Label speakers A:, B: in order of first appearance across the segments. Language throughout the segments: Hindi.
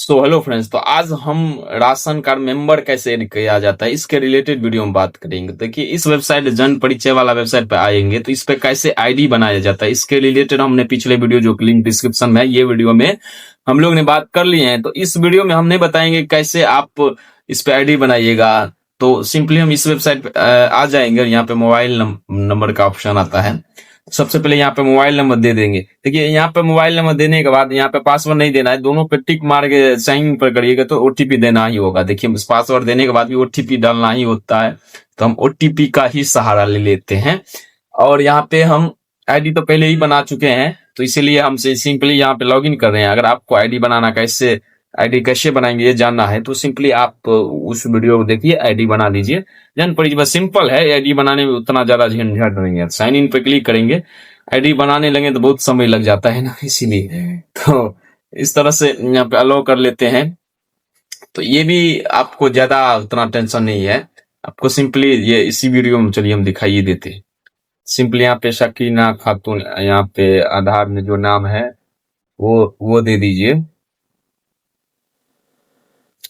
A: सो हेलो फ्रेंड्स, तो आज हम राशन कार्ड मेंबर कैसे ऐड किया जाता है इसके रिलेटेड वीडियो में बात करेंगे। देखिए, इस वेबसाइट जन परिचय वाला वेबसाइट पे आएंगे तो इस पे कैसे आईडी बनाया जाता है इसके रिलेटेड हमने पिछले वीडियो जो लिंक डिस्क्रिप्शन में है ये वीडियो में हम लोग ने बात कर लिए हैं। तो इस वीडियो में हम नहीं बताएंगे कैसे आप इस पे आईडी बनाइएगा। तो सिंपली हम इस वेबसाइट पे आ जाएंगे और यहाँ पे मोबाइल नंबर का ऑप्शन आता है। सबसे पहले यहाँ पे मोबाइल नंबर दे देंगे। देखिए, यहाँ पे मोबाइल नंबर देने के बाद यहाँ पे पासवर्ड नहीं देना है, दोनों पे टिक मार के साइन इन पर करिएगा तो ओटीपी देना ही होगा। देखिए, पासवर्ड देने के बाद भी ओटीपी डालना ही होता है, तो हम ओटीपी का ही सहारा ले लेते हैं। और यहाँ पे हम आईडी तो पहले ही बना चुके हैं, तो इसीलिए हम सिंपली यहाँ पे लॉग इन कर रहे हैं। अगर आपको आईडी कैसे बनाएंगे ये जानना है तो सिंपली आप उस वीडियो को देखिए, आईडी बना लीजिए। जान पड़िए, बस सिंपल है, आईडी बनाने में उतना ज्यादा झंझट नहीं है। साइन इन पे क्लिक करेंगे, आईडी बनाने लगे तो बहुत समय लग जाता है ना, इसीलिए तो इस तरह से यहाँ पे अलाउ कर लेते हैं। तो ये भी आपको ज्यादा उतना टेंशन नहीं है, आपको सिंपली ये इसी वीडियो में चलिए हम दिखाइए देते हैं। सिंपली यहाँ पे शकीना खातून, यहाँ पे आधार में जो नाम है वो दे दीजिए।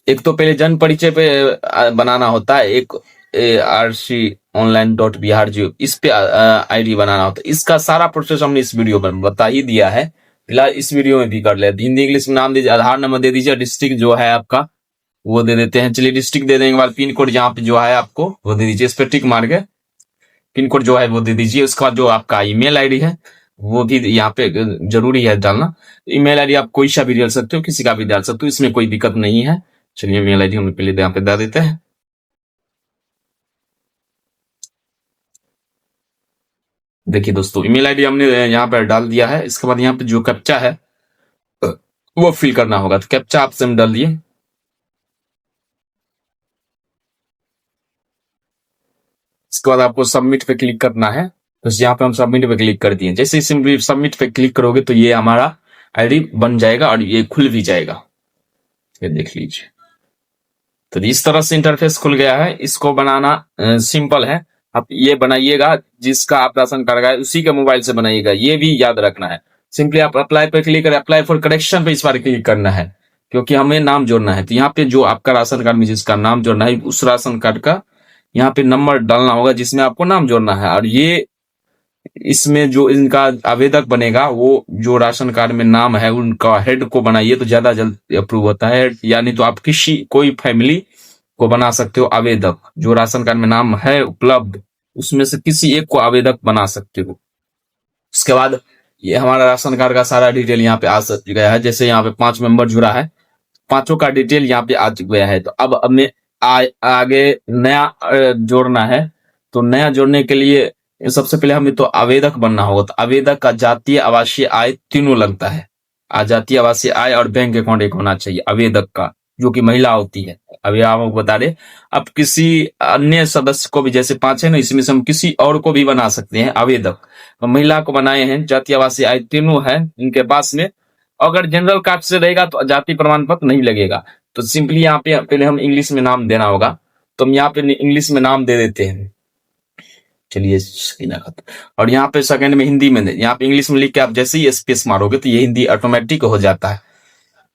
A: एक तो पहले जन परिचय पे बनाना होता है, एक rc online.bihar जो इस पे आईडी बनाना होता है। इसका सारा प्रोसेस हमने इस वीडियो में बता ही दिया है, फिलहाल इस वीडियो में भी कर लेते। हिंदी इंग्लिश में नाम दीजिए, आधार नंबर दे दीजिए, डिस्ट्रिक्ट जो है आपका वो दे देते हैं। चलिए, डिस्ट्रिक्ट दे देने के बाद पिन कोड जहाँ पे जो है आपको वो दे दीजिए, इस पे टिक मार के पिन कोड जो है वो दे दीजिए। उसके बाद जो आपका ईमेल आईडी है वो भी यहाँ पे जरूरी है डालना। ईमेल आईडी आप कोई सा भी डाल सकते हो, किसी का भी डाल सकते हो, इसमें कोई दिक्कत नहीं है। चलिए, ईमेल आईडी हम पहले यहाँ पे डाल देते हैं। देखिए दोस्तों, ईमेल आईडी हमने यहाँ पर डाल दिया है। इसके बाद यहाँ पे जो कैप्चा है वो फिल करना होगा, तो कैप्चा आप सेम डाल दिए। इसके बाद आपको सबमिट पे क्लिक करना है, तो यहाँ पे हम सबमिट पे क्लिक कर दिए। जैसे सिंपली सबमिट पे क्लिक करोगे तो ये हमारा आईडी बन जाएगा और ये खुल भी जाएगा। ये देख लीजिए, तो इस तरह से इंटरफेस खुल गया है। इसको बनाना सिंपल है, आप ये बनाइएगा जिसका आप राशन कार्ड है उसी के मोबाइल से बनाइएगा, ये भी याद रखना है। सिंपली आप अप्लाई पर क्लिक करें, अप्लाई फॉर करेक्शन पे इस बार क्लिक करना है क्योंकि हमें नाम जोड़ना है। तो यहाँ पे जो आपका राशन कार्ड में जिसका नाम जोड़ना है उस राशन कार्ड का यहाँ पे नंबर डालना होगा जिसमें आपको नाम जोड़ना है। और ये इसमें जो इनका आवेदक बनेगा वो जो राशन कार्ड में नाम है उनका हेड को बनाइए तो ज्यादा जल्द अप्रूव होता है। यानी तो आप कोई फैमिली को बना सकते हो आवेदक, जो राशन कार्ड में नाम है उपलब्ध उसमें से किसी एक को आवेदक बना सकते हो। उसके बाद ये हमारा राशन कार्ड का सारा डिटेल यहाँ पे आ गया है। जैसे यहाँ पे 5 मेंबर जुड़ा है, पांचों का डिटेल यहाँ पे आ गया है। तो अब हमें आगे नया जोड़ना है। तो नया जोड़ने के लिए सबसे पहले हमें तो आवेदक बनना होगा। तो आवेदक का जातीय आवासीय आय तीनों लगता है, जातीय आवासीय आय और बैंक अकाउंट एक होना चाहिए आवेदक का, जो कि महिला होती है। अभी आपको बता दें, अब किसी अन्य सदस्य को भी, जैसे 5 है ना, इसमें से हम किसी और को भी बना सकते हैं आवेदक। तो महिला को बनाए हैं, जातीय आवासीय आय तीनों है इनके पास में। अगर जनरल कास्ट से रहेगा तो जाति प्रमाण पत्र नहीं लगेगा। तो सिंपली यहाँ पे पहले हम इंग्लिश में नाम देना होगा, तो हम यहाँ पे इंग्लिश में नाम दे देते हैं। चलिए, और यहाँ पे सेकंड में हिंदी में, यहाँ पे इंग्लिश में लिख के आप जैसे ही स्पेस मारोगे तो ये हिंदी ऑटोमेटिक हो जाता है।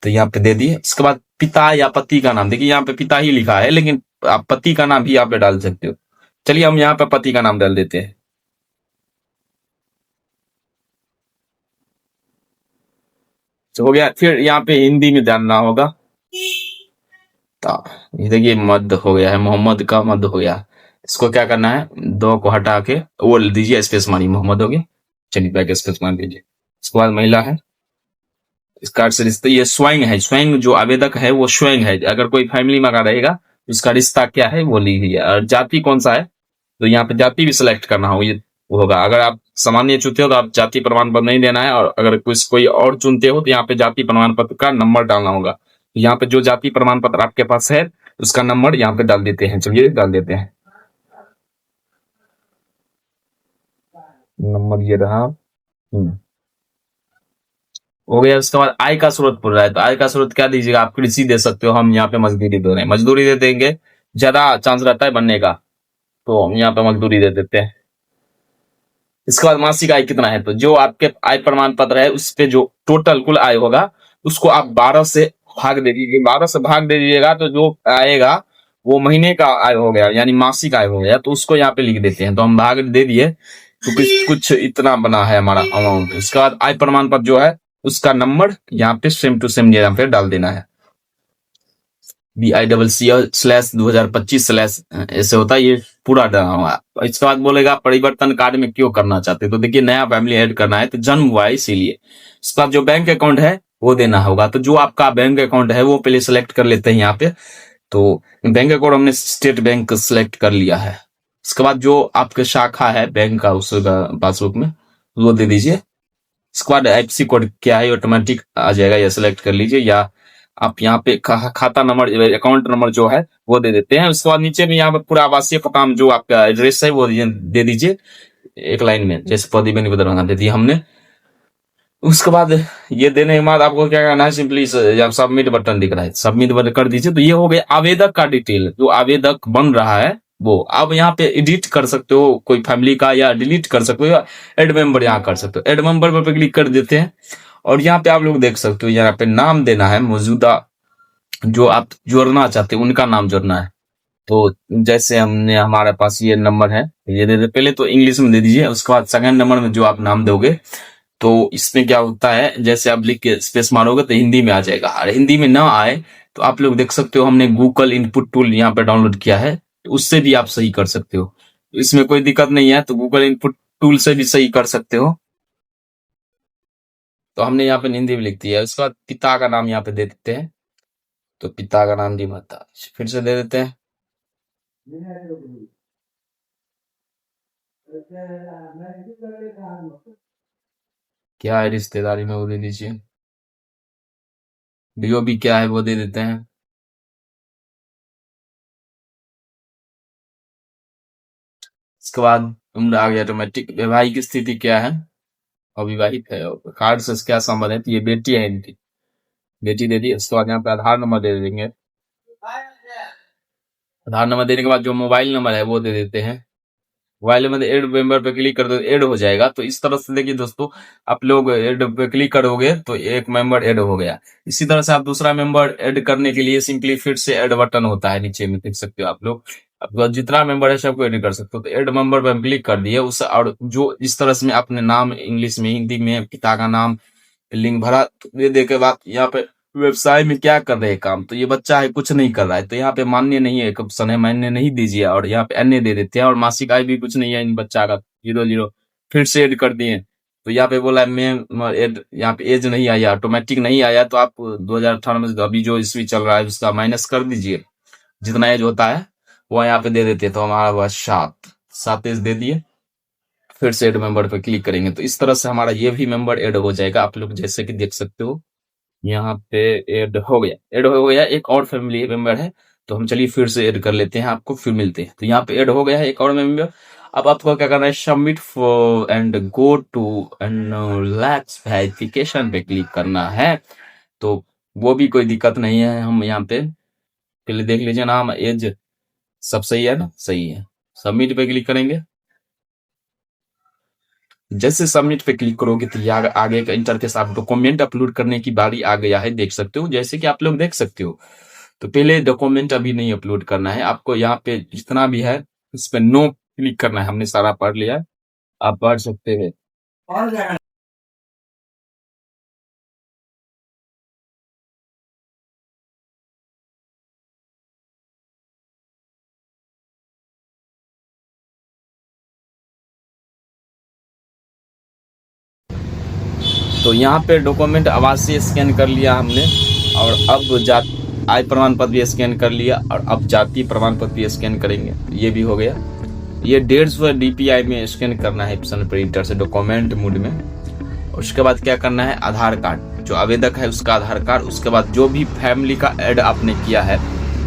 A: तो यहाँ पे दे दिए। इसके बाद पिता या पति का नाम, देखिए यहाँ पे पिता ही लिखा है लेकिन आप पति का नाम भी यहाँ पे डाल सकते हो। चलिए, हम यहाँ पे पति का नाम डाल देते हैं। तो हो गया। फिर यहाँ पे हिंदी में डालना होगा। ये देखिए, मध्य हो गया है, मोहम्मद का मध्य हो गया। इसको क्या करना है, 2 को हटा के वो दीजिए, स्पेस मारिए, मोहम्मद हो गया। चलिए, बैक स्पेस मार दीजिए। इसके बाद महिला है, इसका रिश्ता ये स्वयं है, स्वयं जो आवेदक है वो स्वयं है। अगर कोई फैमिली में रहेगा तो इसका रिश्ता क्या है वो लीजिए। और जाति कौन सा है, तो यहाँ पे जाति भी सिलेक्ट करना होगा, ये होगा। अगर आप सामान्य चुनते हो तो आप जाति प्रमाण पत्र नहीं देना है, और अगर कोई और चुनते हो तो यहाँ पे जाति प्रमाण पत्र का नंबर डालना होगा। यहाँ पे जो जाति प्रमाण पत्र आपके पास है उसका नंबर यहाँ पे डाल देते हैं। चलिए, डाल देते हैं, नंबर ये रहा। हो गया। उसके बाद आय का स्रोत पूछ रहा है, तो आय का स्रोत क्या दीजिएगा, आप कृषि दे सकते हो, हम यहाँ पे मजदूरी दे रहे हैं, मजदूरी दे देंगे, ज्यादा चांस रहता है बनने का, तो हम यहाँ पे मजदूरी दे देते हैं। इसके बाद मासिक आय कितना है, तो जो आपके आय प्रमाण पत्र है उस पे जो टोटल कुल आय होगा उसको आप 12 से भाग दे दीजिए, 12 से भाग दे दीजिएगा तो जो आएगा वो महीने का आय हो गया, यानी मासिक आय हो गया, तो उसको यहाँ पे लिख देते हैं। तो हम भाग दे दिए तो कुछ इतना बना है हमारा अमाउंट। उसके बाद आय प्रमाण पत्र जो है उसका नंबर यहाँ पे सेम टू सेम यहाँ पे डाल देना है, BICC/2025/ ऐसे होता है, ये पूरा डाला हुआ। इसके बाद बोलेगा परिवर्तन कार्य में क्यों करना चाहते हैं, तो देखिए नया फैमिली ऐड करना है तो जन्म हुआ है इसीलिए। उसके बाद जो बैंक अकाउंट है वो देना होगा, तो जो आपका बैंक अकाउंट है वो पहले सेलेक्ट कर लेते हैं यहाँ पे। तो बैंक अकाउंट हमने स्टेट बैंक सेलेक्ट कर लिया है। उसके बाद जो आपके शाखा है बैंक का उस पासबुक में वो दे दीजिए। उसके बाद IFSC कोड क्या है ऑटोमेटिक आ जाएगा, या सिलेक्ट कर लीजिए, या आप यहाँ पे खाता नंबर अकाउंट नंबर जो है वो दे देते हैं। उसके बाद नीचे में यहाँ पे पूरा आवासीय पता जो आपका एड्रेस है वो दे दीजिए एक लाइन में, जैसे पौधी बनी बदल दे दी हमने। उसके बाद ये देने के बाद आपको क्या करना है, सिंपली सबमिट बटन दिख रहा है, सबमिट बटन कर दीजिए। तो ये हो गया आवेदक का डिटेल, जो आवेदक बन रहा है वो। आप यहाँ पे एडिट कर सकते हो कोई फैमिली का, या डिलीट कर सकते हो, या एड मेंबर यहाँ कर सकते हो। एड मेंबर पर क्लिक कर देते हैं और यहाँ पे आप लोग देख सकते हो, यहाँ पे नाम देना है, मौजूदा जो आप जोड़ना चाहते हो उनका नाम जोड़ना है। तो जैसे हमने हमारे पास ये नंबर है, ये दे दे, पहले तो इंग्लिश में दे दीजिए। उसके बाद सेकंड नंबर में जो आप नाम दोगे तो इसमें क्या होता है, जैसे आप लिख के स्पेस मारोगे तो हिंदी में आ जाएगा, और हिंदी में ना आए तो आप लोग देख सकते हो हमने गूगल इनपुट टूल यहाँ पे डाउनलोड किया है, तो उससे भी आप सही कर सकते हो। तो इसमें कोई दिक्कत नहीं है, तो गूगल इनपुट टूल से भी सही कर सकते हो। तो हमने यहाँ पे हिंदी में लिख दिया है। उसके बाद पिता का नाम यहाँ पे दे देते हैं, तो पिता का नाम बता फिर से दे देते हैं। क्या है रिश्तेदारी में वो दे दीजिए, जो भी क्या है वो दे देते हैं। इसके बाद उम्र आ गया ऑटोमेटिक। वैवाहिक स्थिति क्या है, अविवाहित है। कार्ड से क्या संबंध है, तो ये बेटी है इनकी, बेटी दे दी। उसके बाद यहाँ पे आधार नंबर दे देंगे। आधार नंबर देने के बाद जो मोबाइल नंबर है वो दे देते हैं। मोबाइल नंबर एड मेंबर पे क्लिक कर दो, एड हो जाएगा। तो इस तरह से देखिए दोस्तों, आप लोग एड पे क्लिक करोगे तो एक मेंबर एड हो गया। इसी तरह से आप दूसरा मेंबर एड करने के लिए सिंपली फिर से एड बटन होता है नीचे में, देख सकते हो आप लोग। अब जितना मेंबर है सबको एड कर सकते हो। तो एड मेंबर पे हम क्लिक कर दिए उस, और जो इस तरह से अपने नाम इंग्लिश में, हिंदी में, पिता का नाम, लिंक भरा। तो ये देखे बाद यहाँ पे व्यवसाय में क्या कर रहे हैं काम, तो ये बच्चा है कुछ नहीं कर रहा है, तो यहाँ पे मान्य नहीं है, एक ऑप्शन है मान्य नहीं दीजिए, और यहाँ पे अन्य दे देते हैं। और मासिक आय भी कुछ नहीं है इन बच्चा का, 0 फिर से ऐड कर दिए। तो यहाँ पे बोला मैं एड, यहाँ पे एज नहीं आया, ऑटोमेटिक नहीं आया, तो आप 2018 में अभी जो ईस्वी चल रहा है उसका माइनस कर दीजिए, जितना एज होता है वो यहाँ पे दे देते हैं। तो हमारा हुआ 7 एज दे दिए, फिर से एड मेंबर पर क्लिक करेंगे तो इस तरह से हमारा ये भी मेंबर ऐड हो जाएगा। आप लोग जैसे कि देख सकते हो यहाँ पे ऐड हो गया, ऐड हो गया। एक और फैमिली मेंबर है, तो हम चलिए फिर से ऐड कर लेते हैं, आपको फिर मिलते हैं। तो यहाँ पे ऐड हो गया है एक और मेंबर। अब आपको क्या करना है, submit for and go to relax verification पे क्लिक करना है। तो वो भी कोई दिक्कत नहीं है। हम यहाँ पे पहले देख लीजिए, नाम, एज सब सही है ना, सही है। सबमिट पे क्लिक करेंगे। जैसे सबमिट पे क्लिक करोगे तो आगे का इंटरफेस, आप डॉक्यूमेंट अपलोड करने की बारी आ गया है, देख सकते हो। जैसे कि आप लोग देख सकते हो, तो पहले डॉक्यूमेंट अभी नहीं अपलोड करना है आपको। यहाँ पे जितना भी है उस पर नो क्लिक करना है। हमने सारा पढ़ लिया है, आप पढ़ सकते हैं। तो यहाँ पे डॉक्यूमेंट आवासीय स्कैन कर लिया हमने, और अब आय प्रमाण पत्र भी स्कैन कर लिया, और अब जाति प्रमाण पत्र भी स्कैन करेंगे। ये भी हो गया। ये 150 DPI में स्कैन करना है एप्सन प्रिंटर से, डॉक्यूमेंट मोड में। उसके बाद क्या करना है, आधार कार्ड, जो आवेदक है उसका आधार कार्ड। उसके बाद जो भी फैमिली का ऐड आपने किया है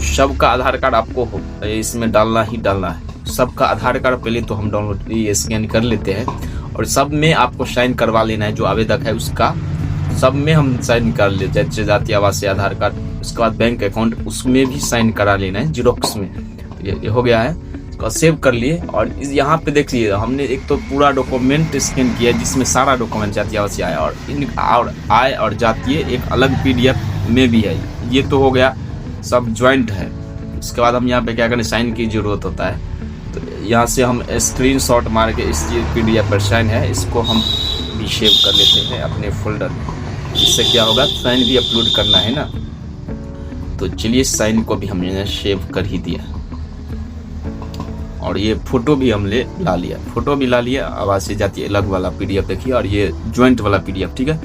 A: सबका आधार कार्ड आपको इसमें डालना ही डालना है। सबका आधार कार्ड पहले तो हम डाउनलोड स्कैन कर लेते हैं, और सब में आपको साइन करवा लेना है। जो आवेदक है उसका सब में हम साइन कर लेते हैं, जैसे जाति, आवासीय, आधार कार्ड। उसके बाद बैंक अकाउंट, उसमें भी साइन करा लेना है जीरोक्स में। ये हो गया है, इसको सेव कर लिए। और यहाँ पे देखिए हमने एक तो पूरा डॉक्यूमेंट स्कैन किया जिसमें सारा डॉक्यूमेंट जाति, आवासीय, आय और जातीय एक अलग PDF में भी है। ये तो हो गया, सब ज्वाइंट है। उसके बाद हम यहाँ पे क्या करें, साइन की जरूरत होता है। तो यहाँ से हम स्क्रीनशॉट मार के इस PDF पर साइन है, इसको हम भी सेव कर लेते हैं अपने फोल्डर में। इससे क्या होगा, साइन भी अपलोड करना है ना। तो चलिए साइन को भी हमने सेव कर ही दिया, और ये फोटो भी हमने ला लिया, फोटो भी ला लिया। आवाज से जाती है अलग वाला PDF देखिए, और ये ज्वाइंट वाला PDF, ठीक है।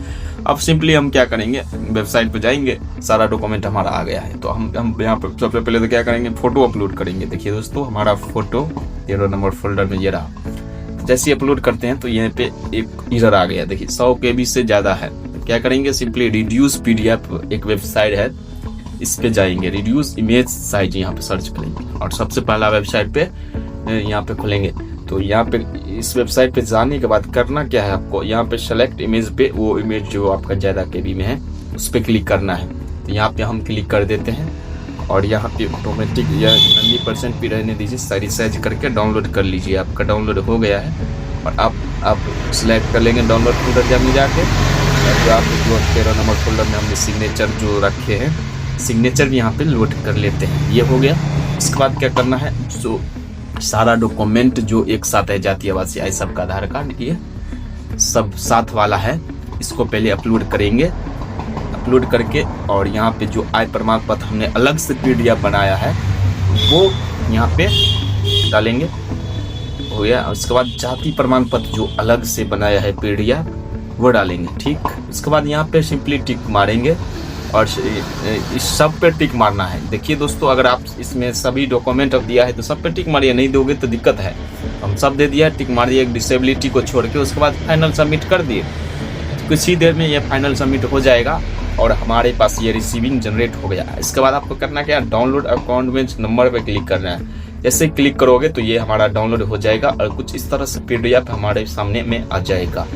A: अब सिंपली हम क्या करेंगे, वेबसाइट पे जाएंगे, सारा डॉक्यूमेंट हमारा आ गया है। तो हम यहाँ पर सबसे पहले तो क्या करेंगे, फोटो अपलोड करेंगे। देखिए दोस्तों, हमारा फोटो 13 नंबर फोल्डर में ये रहा। जैसे अपलोड करते हैं तो यहाँ पे एक एरर आ गया, देखिए 100 KB से ज्यादा है। तो क्या करेंगे, सिंपली रिड्यूस PDF एक वेबसाइट है, इस पे जाएंगे, रिड्यूस इमेज साइज यहाँ पे सर्च करेंगे, और सबसे पहला वेबसाइट पे यहाँ पे खोलेंगे। तो यहाँ पे इस वेबसाइट पे जाने के बाद करना क्या है, आपको यहाँ पे सेलेक्ट इमेज पे, वो इमेज जो आपका ज्यादा KB में है उस पे क्लिक करना है। तो यहाँ पे हम क्लिक कर देते हैं, और यहाँ पे ऑटोमेटिक या 90% भी रहने दीजिए, सारी साइज करके डाउनलोड कर लीजिए। आपका डाउनलोड हो गया है, और आप सिलेक्ट कर लेंगे डाउनलोड फोल्डर में जाके, जो आप जो 13 नंबर फोल्डर में हमने सिग्नेचर जो रखे हैं, सिग्नेचर भी यहाँ पे लोड कर लेते हैं। ये हो गया। इसके बाद क्या करना है, जो सारा डॉक्यूमेंट जो एक साथ है, जाति आवासी आई सबका आधार कार्ड, ये सब साथ वाला है, इसको पहले अपलोड करेंगे। अपलोड करके और यहाँ पे जो आय प्रमाण पत्र हमने अलग से PDF बनाया है वो यहाँ पे डालेंगे, हो गया। उसके बाद जाति प्रमाण पत्र जो अलग से बनाया है PDF वो डालेंगे, ठीक। उसके बाद यहाँ पे सिंपली टिक मारेंगे, और इस सब पे टिक मारना है। देखिए दोस्तों, अगर आप इसमें सभी डॉक्यूमेंट अब दिया है तो सब पे टिक मारिए, नहीं दोगे तो दिक्कत है। हम सब दे दिया, टिक मारिए एक डिसेबिलिटी को छोड़ के। उसके बाद फाइनल सबमिट कर दिए, कुछ ही देर में ये फाइनल सबमिट हो जाएगा और हमारे पास ये रिसीविंग जनरेट हो गया। इसके बाद आपको करना क्या है, डाउनलोड अकाउंट में नंबर पे क्लिक करना है। जैसे क्लिक करोगे तो ये हमारा डाउनलोड हो जाएगा और कुछ इस तरह से PDF हमारे सामने में आ जाएगा।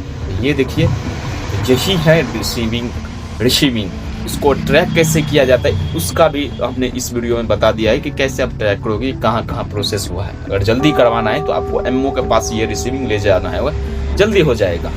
A: ये देखिए, यही है रिसीविंग। इसको ट्रैक कैसे किया जाता है उसका भी हमने इस वीडियो में बता दिया है कि कैसे आप ट्रैक करोगे, कहाँ कहाँ प्रोसेस हुआ है। अगर जल्दी करवाना है तो आपको MO के पास ये रिसीविंग ले जाना है, जल्दी हो जाएगा।